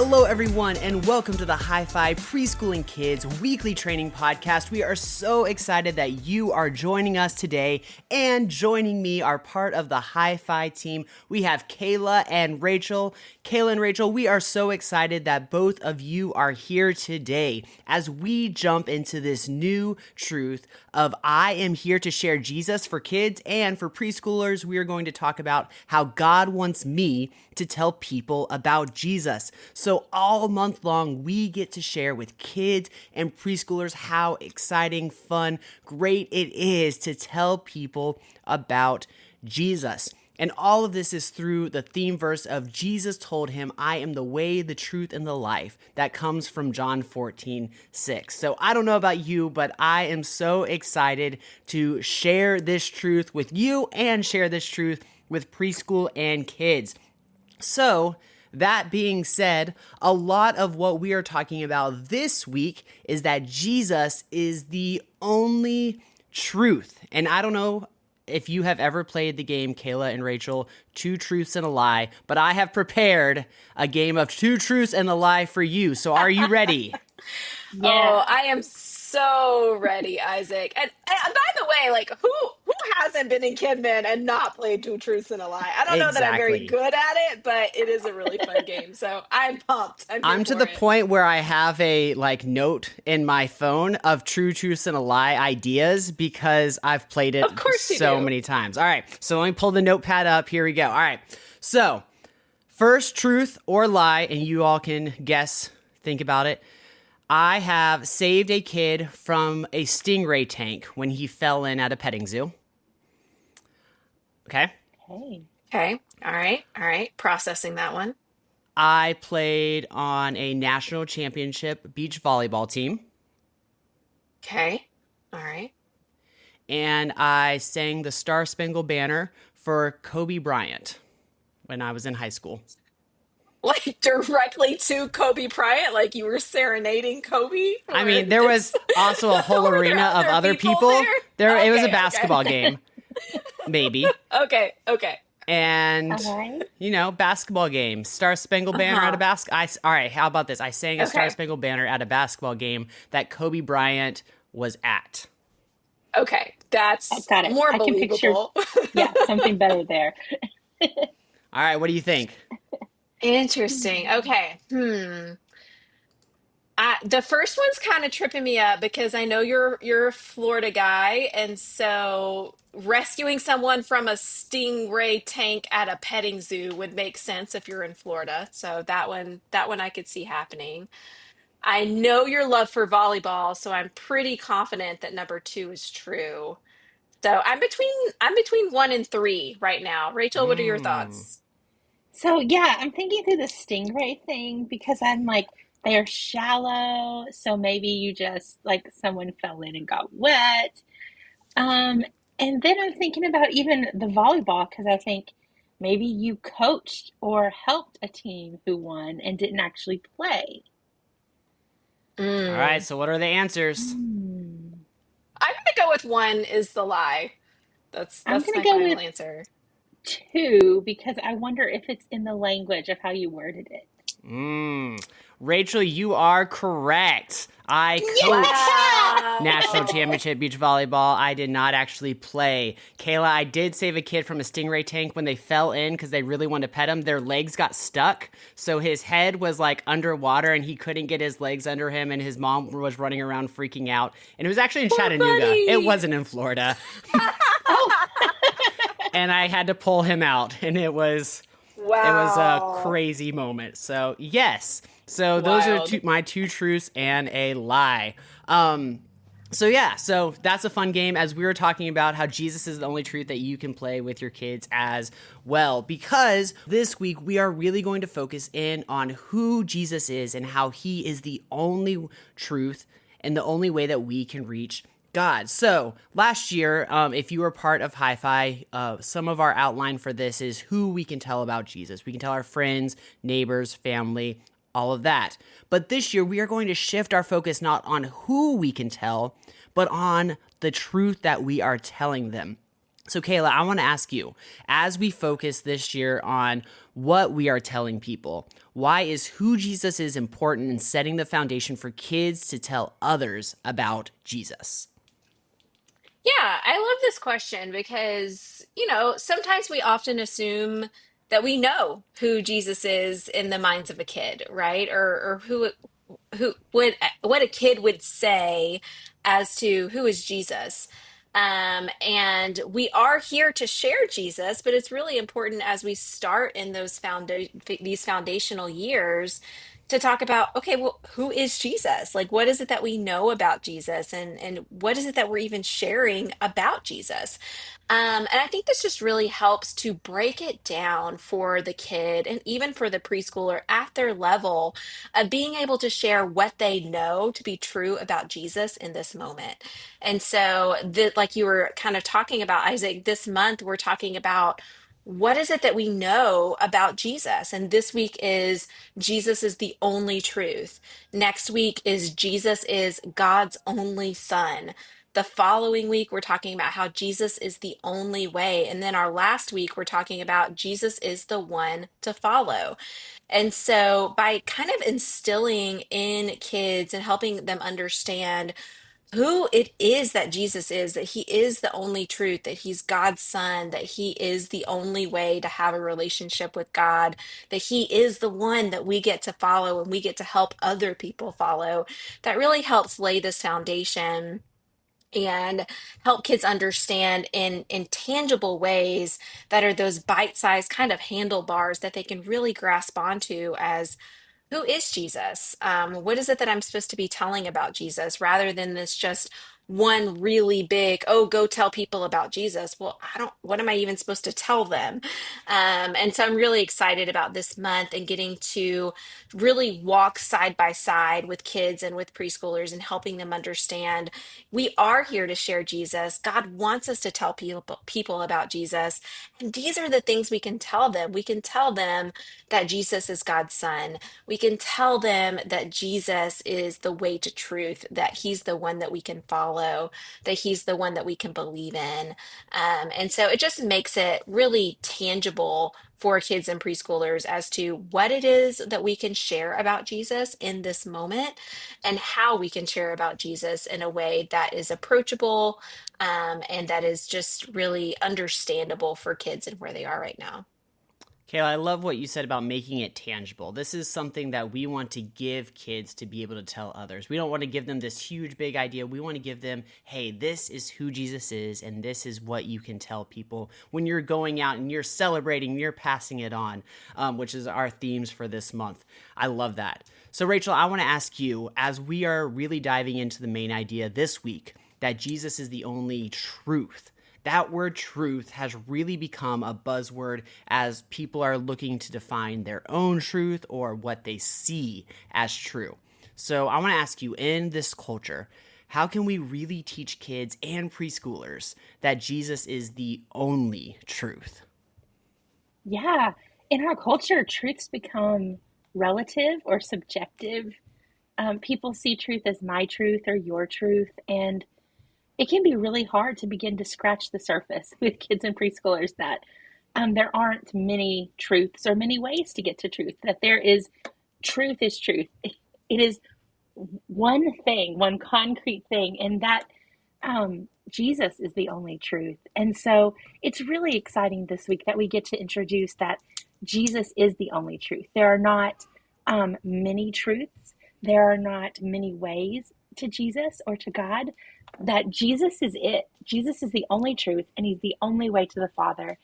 Hello, everyone, and welcome to the Hi-Fi Preschooling Kids Weekly Training Podcast. We are so excited that you are joining us today, and joining me are part of the Hi-Fi team. We have Kayla and Rachel. Kayla and Rachel, we are so excited that both of you are here today as we jump into this new truth of I am here to share Jesus for kids and for preschoolers. We are going to talk about how God wants me to tell people about Jesus. So all month long, we get to share with kids and preschoolers how exciting, fun, great it is to tell people about Jesus. And all of this is through the theme verse of Jesus told him, I am the way, the truth, and the life. That comes from John 14:6. So I don't know about you, but I am so excited to share this truth with you and share this truth with preschool and kids. So, that being said, a lot of what we are talking about this week is that Jesus is the only truth. And I don't know if you have ever played the game, Kayla and Rachel, Two Truths and a Lie, but I have prepared a game of Two Truths and a Lie for you. So are you ready? Yeah. Oh, I am so ready, Isaac. And by the way, like who hasn't been in Kidman and not played Two Truths and a Lie? I don't know that I'm very Exactly. good at it, but it is a really fun game. So I'm pumped. I'm here I'm to for the it. point where I have a note in my phone of True Truths and a Lie ideas because I've played it Of course you so do. many times. All right, so let me pull the notepad up. Here we go. All right, so first truth or lie, and you all can guess, think about it. I have saved a kid from a stingray tank when he fell in at a petting zoo. Okay. Hey. Okay. All right. All right. Processing that one. I played on a national championship beach volleyball team. Okay. All right. And I sang the Star Spangled Banner for Kobe Bryant when I was in high school. Like directly to Kobe Bryant, like you were serenading Kobe I for mean, there this. was also a whole Or were there arena of other people. there? It was a Okay. Okay. basketball game, maybe. Okay. Okay. And, All right. basketball game. Star Spangled Banner at a Uh-huh. All right, how about this? I sang a Star Okay. Spangled Banner at a basketball game that Kobe Bryant was at. Okay, I've that's got it. more I can picture, believable. something better there. All right, what do you think? Interesting. Okay. The first one's kind of tripping me up because I know you're a Florida guy, and so rescuing someone from a stingray tank at a petting zoo would make sense if you're in Florida. So that one I could see happening. I know your love for volleyball, so I'm pretty confident that number two is true. So I'm between one and three right now. Rachel, what are your Mm. thoughts? So, yeah, I'm thinking through the stingray thing because I'm like, they're shallow. So maybe you just, like, someone fell in and got wet. Um, and then I'm thinking about even the volleyball because I think maybe you coached or helped a team who won and didn't actually play. All right, Mm. so what are the answers? Hmm. I'm gonna go with one is the lie. That's I'm that's gonna my go final with answer. two because I wonder if it's in the language of how you worded it. Rachel, you are correct. I coached national Wow. championship beach volleyball. I did not actually play. Kayla, I did save a kid from a stingray tank when they fell in because they really wanted to pet him. Their legs got stuck, so his head was like underwater and he couldn't get his legs under him, and his mom was running around freaking out. And it was actually in Poor Chattanooga. It buddy. wasn't in Florida. Oh, And I had to pull him out, and it was a Wow. crazy moment. So yes. So those are Wild. my two truths and a lie. So yeah, so that's a fun game as we were talking about how Jesus is the only truth that you can play with your kids as well. Because this week we are really going to focus in on who Jesus is and how he is the only truth and the only way that we can reach God. So last year, if you were part of Hi-Fi, some of our outline for this is who we can tell about Jesus. We can tell our friends, neighbors, family, all of that. But this year, we are going to shift our focus not on who we can tell, but on the truth that we are telling them. So, Kayla, I want to ask you, as we focus this year on what we are telling people, why is who Jesus is important in setting the foundation for kids to tell others about Jesus? Yeah, I love this question because, sometimes we often assume that we know who Jesus is in the minds of a kid, right? Or who would what a kid would say as to who is Jesus. And we are here to share Jesus, but it's really important as we start in these foundational years to talk about, okay, well, who is Jesus? Like, what is it that we know about Jesus, and what is it that we're even sharing about Jesus? And I think this just really helps to break it down for the kid and even for the preschooler at their level of being able to share what they know to be true about Jesus in this moment. And so, like you were kind of talking about, Isaac, this month we're talking about what is it that we know about Jesus? And this week is Jesus is the only truth. Next week is Jesus is God's only son. The following week, we're talking about how Jesus is the only way. And then our last week, we're talking about Jesus is the one to follow. And so, by kind of instilling in kids and helping them understand who it is that Jesus is, that he is the only truth, that he's God's son, that he is the only way to have a relationship with God, that he is the one that we get to follow and we get to help other people follow, that really helps lay this foundation and help kids understand in tangible ways that are those bite-sized kind of handlebars that they can really grasp onto as who is Jesus? What is it that I'm supposed to be telling about Jesus rather than this just one really big, oh, go tell people about Jesus? Well, what am I even supposed to tell them? And so I'm really excited about this month and getting to really walk side by side with kids and with preschoolers and helping them understand we are here to share Jesus. God wants us to tell people about Jesus. And these are the things we can tell them. We can tell them that Jesus is God's son. We can tell them that Jesus is the way to truth, that he's the one that we can follow, that he's the one that we can believe in. And so it just makes it really tangible for kids and preschoolers as to what it is that we can share about Jesus in this moment and how we can share about Jesus in a way that is approachable, and that is just really understandable for kids and where they are right now. Kayla, I love what you said about making it tangible. This is something that we want to give kids to be able to tell others. We don't want to give them this huge, big idea. We want to give them, hey, this is who Jesus is, and this is what you can tell people when you're going out and you're celebrating, you're passing it on, which is our themes for this month. I love that. So, Rachel, I want to ask you, as we are really diving into the main idea this week, that Jesus is the only truth. That word truth has really become a buzzword as people are looking to define their own truth or what they see as true. So I want to ask you, in this culture, how can we really teach kids and preschoolers that Jesus is the only truth? Yeah, in our culture, truths become relative or subjective. People see truth as my truth or your truth, and it can be really hard to begin to scratch the surface with kids and preschoolers that there aren't many truths or many ways to get to truth, that there is truth is truth. It is one thing, one concrete thing, and that Jesus is the only truth. And so it's really exciting this week that we get to introduce that Jesus is the only truth. There are not many truths, there are not many ways to Jesus or to God, that Jesus is it. Jesus is the only truth, and he's the only way to the Father.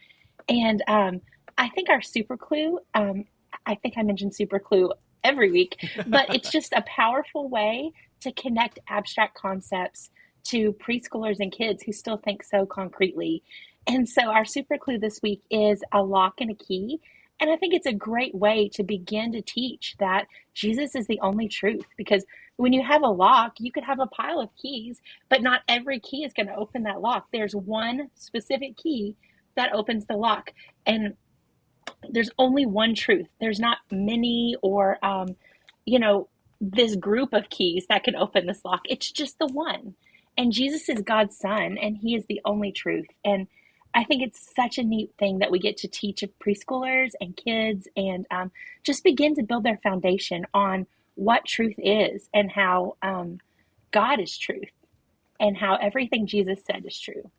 And I think our super clue, I think I mentioned super clue every week, but it's just a powerful way to connect abstract concepts to preschoolers and kids who still think so concretely. And so our super clue this week is a lock and a key. And I think it's a great way to begin to teach that Jesus is the only truth, because when you have a lock, you could have a pile of keys, but not every key is going to open that lock. There's one specific key that opens the lock. And there's only one truth. There's not many or, this group of keys that can open this lock. It's just the one. And Jesus is God's son, and he is the only truth. And I think it's such a neat thing that we get to teach preschoolers and kids and just begin to build their foundation on what truth is and how God is truth and how everything Jesus said is true.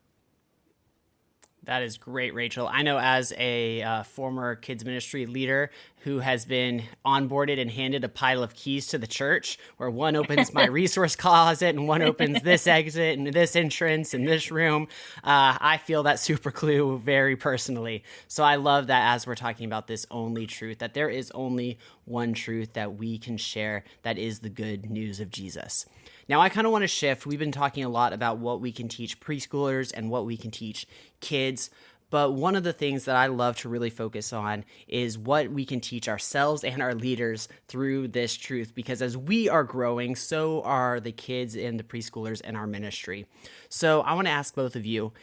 That is great, Rachel. I know as a former kids ministry leader who has been onboarded and handed a pile of keys to the church, where one opens my resource closet and one opens this exit and this entrance and this room, I feel that super clue very personally. So I love that as we're talking about this only truth, that there is only one truth that we can share that is the good news of Jesus. Now, I kind of want to shift. We've been talking a lot about what we can teach preschoolers and what we can teach kids. But one of the things that I love to really focus on is what we can teach ourselves and our leaders through this truth. Because as we are growing, so are the kids and the preschoolers in our ministry. So I want to ask both of you,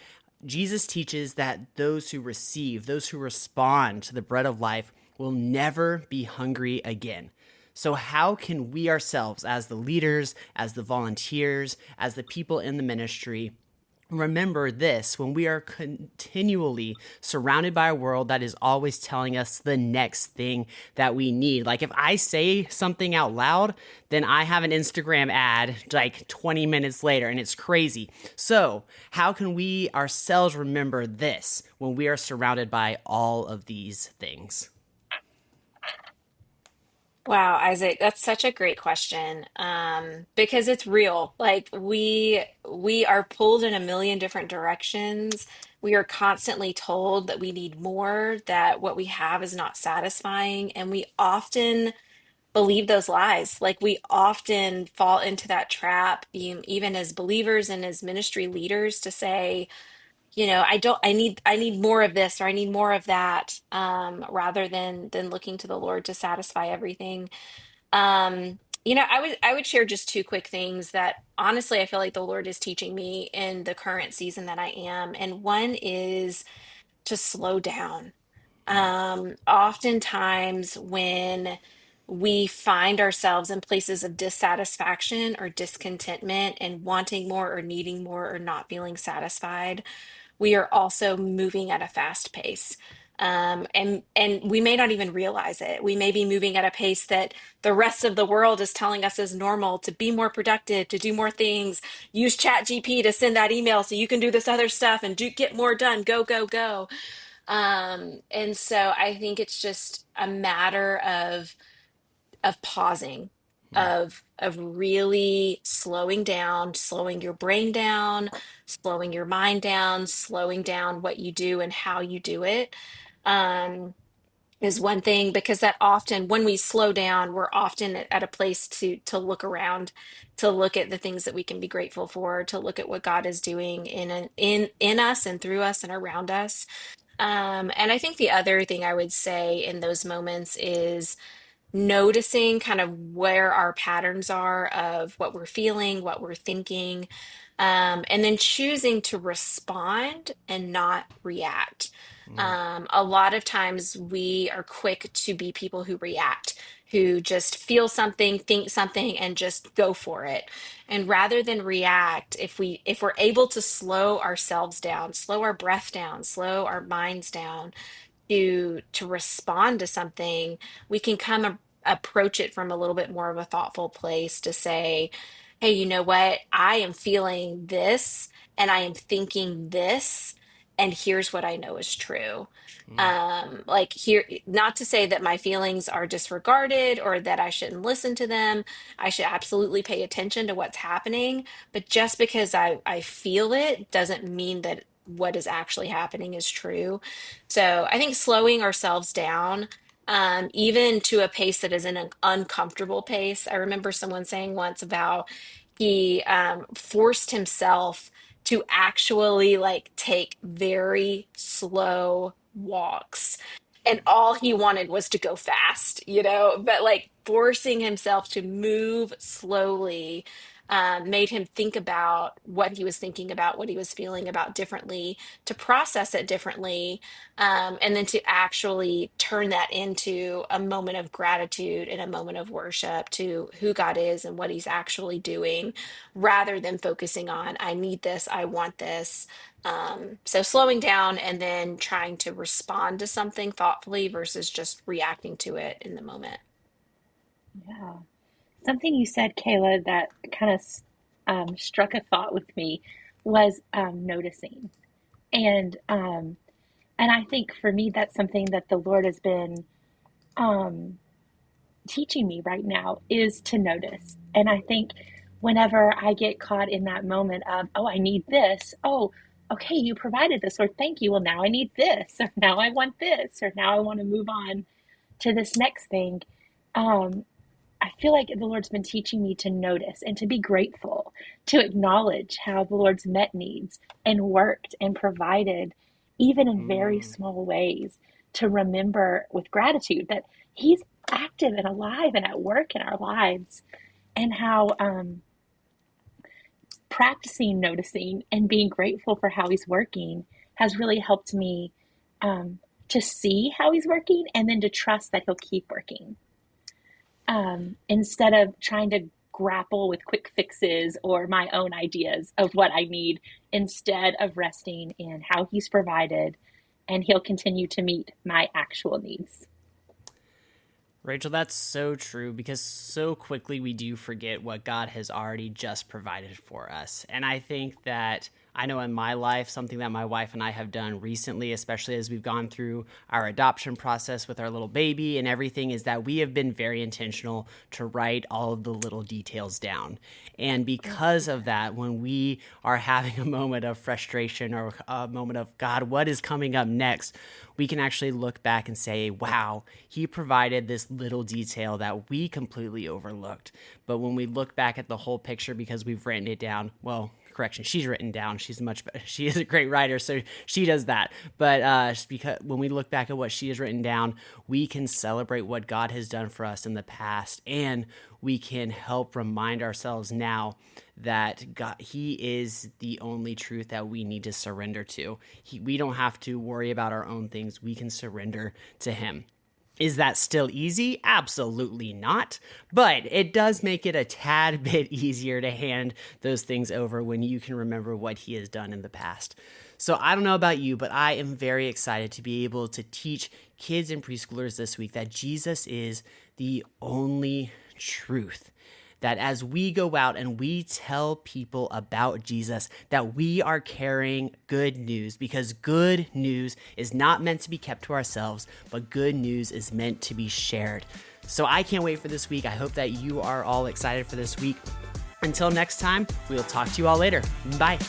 Jesus teaches that those who receive, those who respond to the bread of life will never be hungry again. So how can we ourselves, as the leaders, as the volunteers, as the people in the ministry, remember this when we are continually surrounded by a world that is always telling us the next thing that we need? Like if I say something out loud, then I have an Instagram ad like 20 minutes later, and it's crazy. So how can we ourselves remember this when we are surrounded by all of these things? Wow, Isaac, that's such a great question. Because it's real. Like we are pulled in a million different directions. We are constantly told that we need more, that what we have is not satisfying, and we often believe those lies. Like we often fall into that trap, even as believers and as ministry leaders, to say, I need more of this or I need more of that, rather than looking to the Lord to satisfy everything. I would share just two quick things that honestly I feel like the Lord is teaching me in the current season that I am. And one is to slow down. Oftentimes when we find ourselves in places of dissatisfaction or discontentment and wanting more or needing more or not feeling satisfied, we are also moving at a fast pace. And we may not even realize it. We may be moving at a pace that the rest of the world is telling us is normal, to be more productive, to do more things, use Chat GP to send that email so you can do this other stuff and get more done. Go, go, go. And so I think it's just a matter of pausing, of really slowing down, slowing your brain down, slowing your mind down, slowing down what you do and how you do it. Um, is one thing, because that often when we slow down, we're often at a place to look around, to look at the things that we can be grateful for, to look at what God is doing in us and through us and around us. And I think the other thing I would say in those moments is noticing kind of where our patterns are of what we're feeling, what we're thinking, and then choosing to respond and not react. A lot of times we are quick to be people who react, who just feel something, think something, and just go for it. And rather than react, if we're able to slow ourselves down, slow our breath down, slow our minds down, to respond to something, we can approach it from a little bit more of a thoughtful place to say, hey, you know what? I am feeling this and I am thinking this, and here's what I know is true. Like here, not to say that my feelings are disregarded or that I shouldn't listen to them. I should absolutely pay attention to what's happening, but just because I feel it doesn't mean that what is actually happening is true. So I think slowing ourselves down, even to a pace that is an uncomfortable pace. I remember someone saying once about he forced himself to actually like take very slow walks. And all he wanted was to go fast, but like forcing himself to move slowly, made him think about what he was thinking about, what he was feeling about differently, to process it differently, and then to actually turn that into a moment of gratitude and a moment of worship to who God is and what he's actually doing, rather than focusing on, I need this, I want this. So slowing down and then trying to respond to something thoughtfully versus just reacting to it in the moment. Yeah. Something you said, Kayla, that kind of struck a thought with me was noticing. And I think for me, that's something that the Lord has been um, teaching me right now is to notice. And I think whenever I get caught in that moment of, oh, I need this, oh, okay, you provided this, or thank you, well, now I need this, or now I want this, or now I want to move on to this next thing. Um, I feel like the Lord's been teaching me to notice and to be grateful, to acknowledge how the Lord's met needs and worked and provided, even in very Mm. small ways, to remember with gratitude that He's active and alive and at work in our lives, and how practicing noticing and being grateful for how He's working has really helped me to see how He's working and then to trust that He'll keep working, instead of trying to grapple with quick fixes or my own ideas of what I need, instead of resting in how He's provided and He'll continue to meet my actual needs. Rachel, that's so true because so quickly we do forget what God has already just provided for us. And I think that I know in my life, something that my wife and I have done recently, especially as we've gone through our adoption process with our little baby and everything, is that we have been very intentional to write all of the little details down. And because of that, when we are having a moment of frustration or a moment of, God, what is coming up next? We can actually look back and say, wow, He provided this little detail that we completely overlooked. But when we look back at the whole picture, because we've written it down, well, correction, she's written down. She is a great writer, so she does that. But because when we look back at what she has written down, we can celebrate what God has done for us in the past, and we can help remind ourselves now that God, He is the only truth that we need to surrender to. We don't have to worry about our own things. We can surrender to Him. Is that still easy? Absolutely not. But it does make it a tad bit easier to hand those things over when you can remember what He has done in the past. So I don't know about you, but I am very excited to be able to teach kids and preschoolers this week that Jesus is the only truth. That as we go out and we tell people about Jesus, that we are carrying good news, because good news is not meant to be kept to ourselves, but good news is meant to be shared. So I can't wait for this week. I hope that you are all excited for this week. Until next time, we will talk to you all later. Bye.